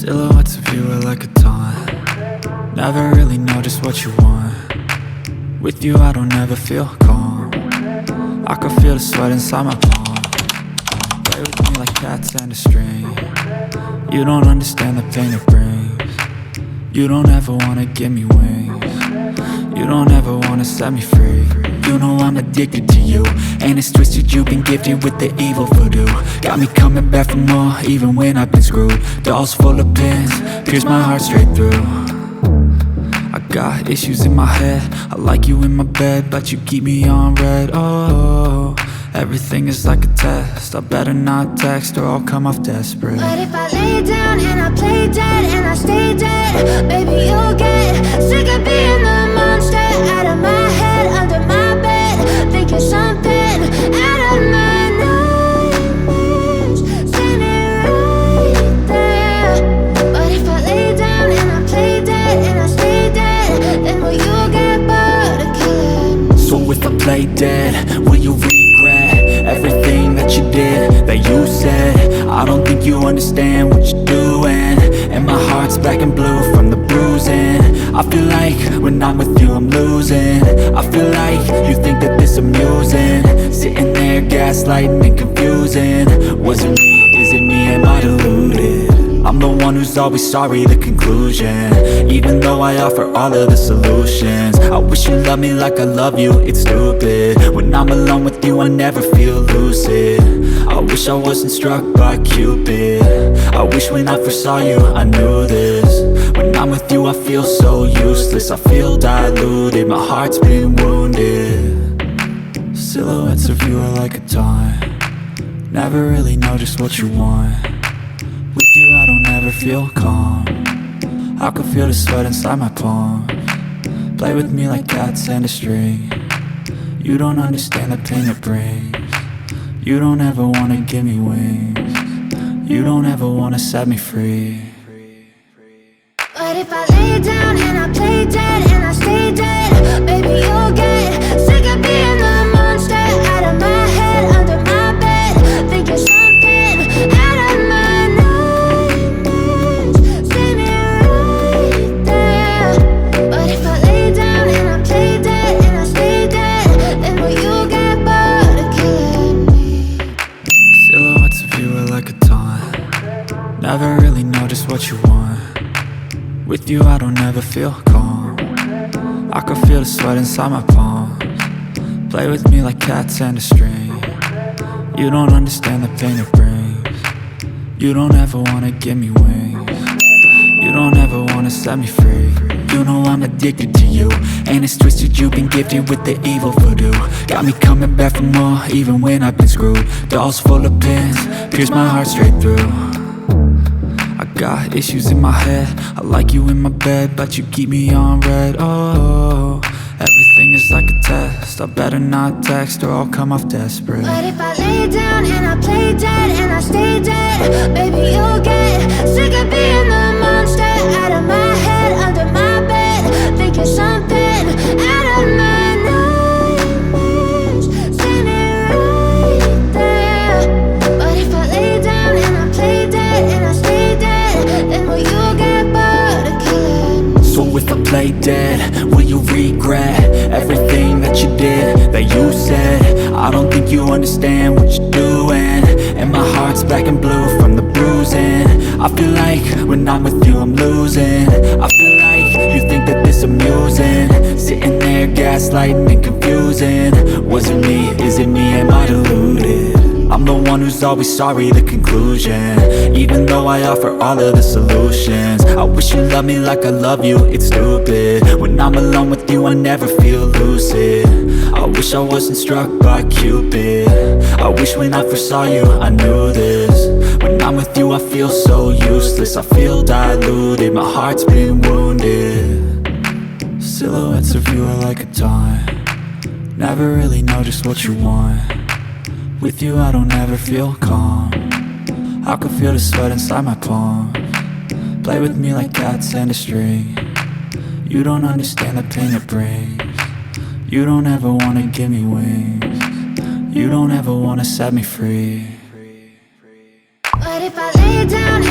Silhouettes of you are like a taunt. Never really know just what you want. With you I don't ever feel calm. I can feel the sweat inside my palm. Play with me like cats and a string. You don't understand the pain it brings. You don't ever wanna give me wings. You don't ever wanna set me free. You know I'm addicted to you, and it's twisted, you've been gifted with the evil voodoo. Got me coming back for more, even when I've been screwed. Dolls full of pins, pierce my heart straight through. I got issues in my head, I like you in my bed, but you keep me on red. Oh, everything is like a test, I better not text or I'll come off desperate. But if I lay down and I play dead and I stay dead, baby you'll get sick of being the monster out of my head, under my bed, thinking something out of my nightmares, standing right there. But if I lay down and I play dead and I stay dead, then will you get bored of killing me? So if I play dead, will you regret everything that you did, that you said? I don't think you understand what you're doing, and my heart's black and blue from the bruising. I feel like when I'm with you I'm losing. I feel like you think that this amusing, sitting there gaslighting and confusing. Was it me? Is it me? Am I deluded? I'm the one who's always sorry, the conclusion, even though I offer all of the solutions. I wish you loved me like I love you, it's stupid. When I'm alone with you I never feel lucid. I wish I wasn't struck by Cupid. I wish when I first saw you I knew this. When I'm with you I feel so useless, I feel diluted, my heart's been wounded. Silhouettes of you are like a taunt. Never really know just what you want. With you I don't ever feel calm. I can feel the sweat inside my palms. Play with me like cats and a string. You don't understand the pain it brings. You don't ever wanna give me wings. You don't ever wanna set me free. But if I lay down and I play dead and I stay dead, baby you'll get sick of being the monster out of my head, under my bed, thinking something out of my nightmares, standing right there. But if I lay down and I play dead and I stay dead, then will you get bored of killing me? Silhouettes of you are like a taunt. Never really know just what you want. With you I don't ever feel calm. I can feel the sweat inside my palms. Play with me like cats and a string. You don't understand the pain it brings. You don't ever wanna give me wings. You don't ever wanna set me free. You know I'm addicted to you, and it's twisted, you've been gifted with the evil voodoo. Got me coming back for more, even when I've been screwed. Dolls full of pins, pierce my heart straight through. I got issues in my head, I like you in my bed, but you keep me on red. Oh, everything is like a test, I better not text or I'll come off desperate. But if I lay down and I play dead and I stay dead, baby you'll get sick of being the monster out of my head, under my bed, thinking something out of my nightmares, standing right there. But if I lay down and I play dead and I stay dead, then will you get bored of killing me? So if I play dead, will you regret everything that you did, that you said? I don't think you understand what you're doing, and my heart's black and blue from the bruising. I feel like when I'm with you I'm losing. I feel like you think that this amusing, sitting there gaslighting and confusing. Was it me? Is it me? Am I deluded? I'm the one who's always sorry, the conclusion, even though I offer all of the solutions. I wish you loved me like I love you, it's stupid. When I'm alone with you I never feel lucid. I wish I wasn't struck by Cupid. I wish when I first saw you I knew this. When I'm with you I feel so useless, I feel diluted, my heart's been wounded. Silhouettes of you are like a taunt. Never really know just what you want. With you I don't ever feel calm. I can feel the sweat inside my palms. Play with me like cats and a string. You don't understand the pain it brings. You don't ever wanna give me wings. You don't ever wanna set me free. But if I lay down